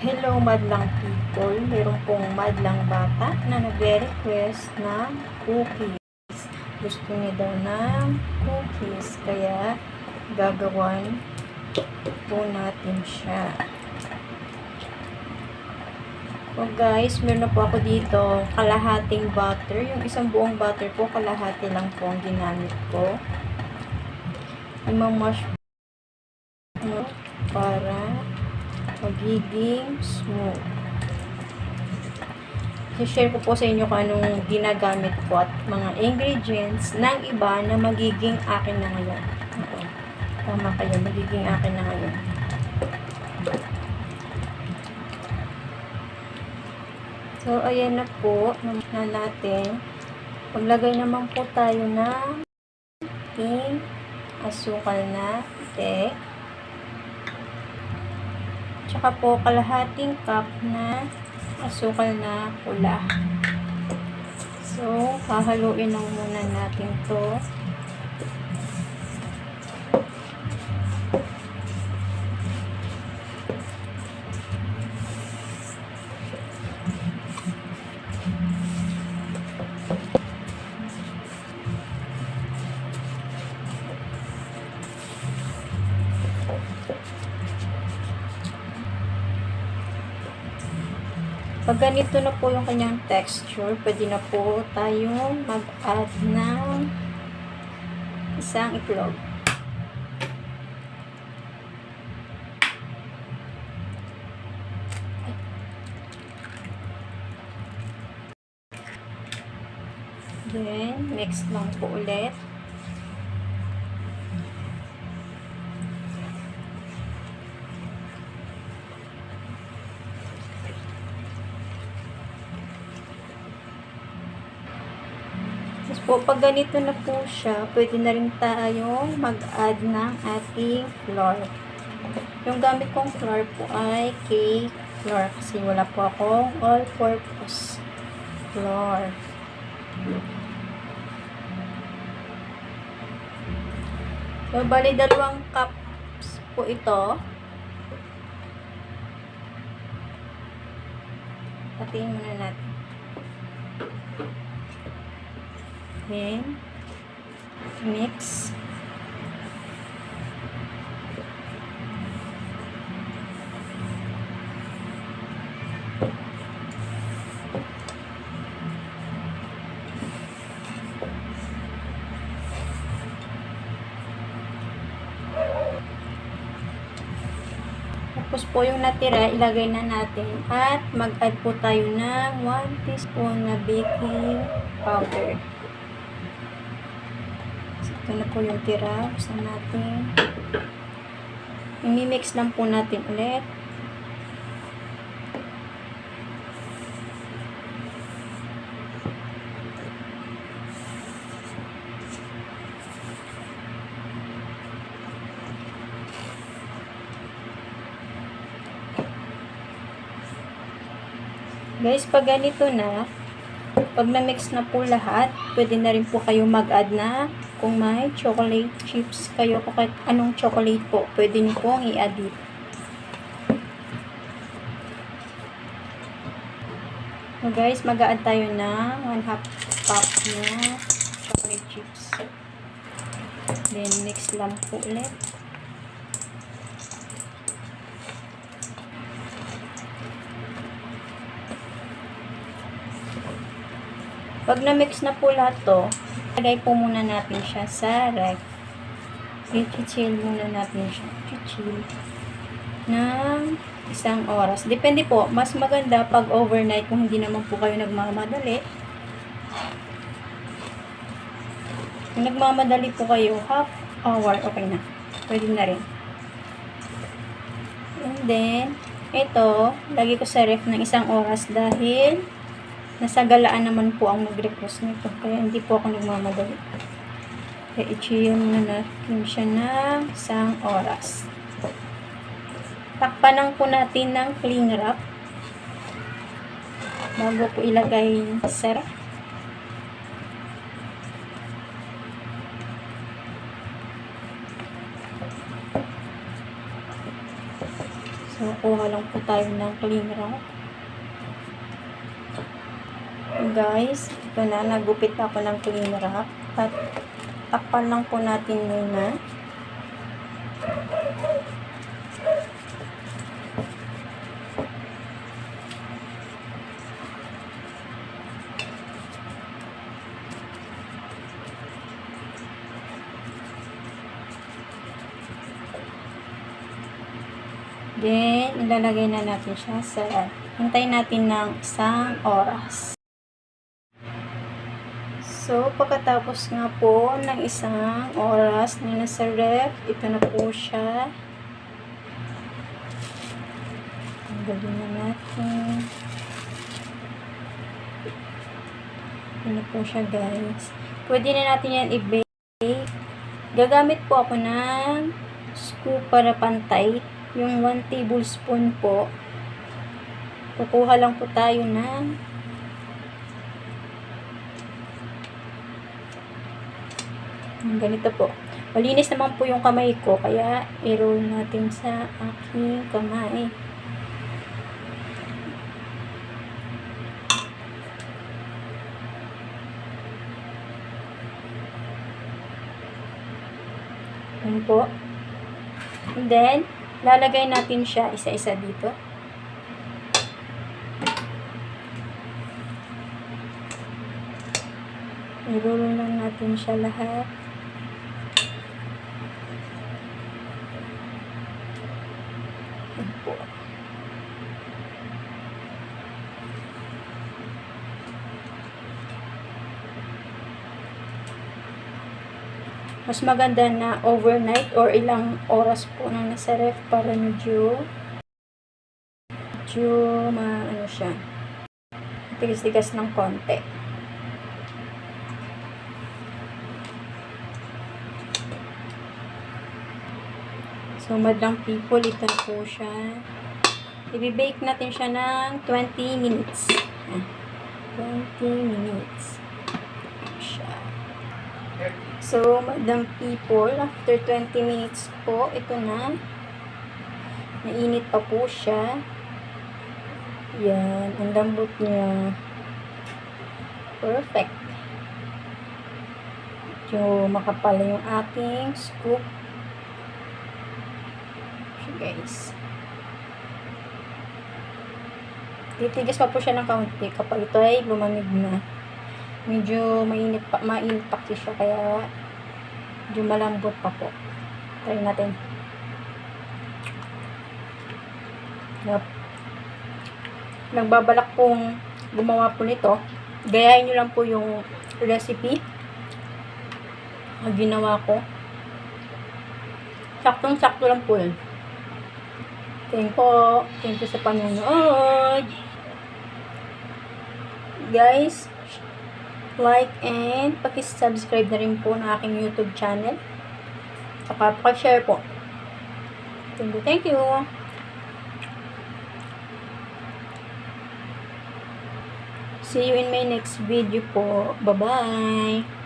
Hello madlang people, meron pong madlang bata na nagre-request ng cookies. Gusto niya daw ng cookies, kaya gagawan po natin siya. So guys, meron na po ako dito kalahating butter. Yung isang buong butter po, kalahati lang po ang ginamit ko. Imamash mo para magiging smooth. I-share ko po sa inyo kung anong ginagamit ko at mga ingredients ng iba na magiging akin na ngayon. Ito. Tama kayo, magiging akin na ngayon. So, ayan na po na natin. Maglagay naman po tayo ng ating asukal na puti. Tsaka po kalahating cup na asukal na pula. So, hahaluin lang muna natin to. Pag ganito na po yung kanyang texture, pwede na po tayong mag-add ng isang itlog. Then, mix lang po ulit. Po, pag ganito na po siya, pwede na rin tayong mag-add ng ating flour. Yung gamit kong flour po ay cake flour kasi wala po akong all-purpose flour. So, bali 2 cups po ito. Patiin muna natin. Then, mix. Tapos po yung natira, ilagay na natin at mag-add po tayo ng 1 teaspoon na baking powder. Ito na po yung tira. Buksan natin. I-mix lang po natin ulit. Guys, pag ganito na, pag na-mix na po lahat, pwede na rin po kayo mag-add na kung may chocolate chips kayo, kahit anong chocolate po, pwede nyo pong i-add dito. So guys, mag-add tayo na 1/2 cup na chocolate chips. Then, mix lang po ulit. Pag na-mix na po lahat to, lagay po muna natin siya sa ref. I-chill muna natin siya. I-chill ng 1 oras. Depende po, mas maganda pag overnight kung hindi naman po kayo nagmamadali. Kung nagmamadali po kayo, half hour, okay na. Pwede na rin. And then, ito, lagay ko sa ref ng 1 oras dahil nasa galaan naman po ang mag-request nito. Kaya hindi po ako nagmamadali. Kaya i-chill muna natin siya ng 1 oras. Takpan lang po natin ng cling wrap bago po ilagay sa ref. So, Kukuha lang po tayo ng cling wrap. Guys, ito na, nagupit ako ng cling wrap. At takpan lang po natin muna. Then, ilalagay na natin siya sa, hintayin natin ng 1 oras. So, pagkatapos nga po ng 1 oras na nasa ref, ito na po siya. Tanggalin na natin. Ito na po siya, guys. Pwede na natin yan i-bake. Gagamit po ako ng scoop para pantay. Yung 1 tablespoon po. Kukuha lang po tayo ng ganito po. Malinis naman po yung kamay ko, kaya i-roll natin sa aking kamay. Yan po. And then, lalagay natin siya isa-isa dito. I-roll lang natin siya lahat. Yan po. Mas maganda na overnight or ilang oras po na nasa ref para medyo ano siya, tigas-tigas ng konti. So, madlang people, ito na po siya. I-bake natin siya ng 20 minutes. 20 minutes. Siya. So, madam people, after 20 minutes po, ito na. Mainit pa po siya. Yan, ang lambot niya. Perfect. Medyo makapal yung ating scoop. So, guys. Titigas pa po siya ng kaunti kapag ito ay lumamig na. Medyo mainit pa kasi siya, kaya medyo malambot pa po. Try natin. Yep. Nagbabalak pong gumawa po nito. Gayahin nyo lang po yung recipe na ginawa ko. Saktong-sakto lang po yun. Thank you sa panonood. Guys, like and paki-subscribe na rin po ng aking YouTube channel. Saka paki-share po. Thank you. See you in my next video po. Bye-bye.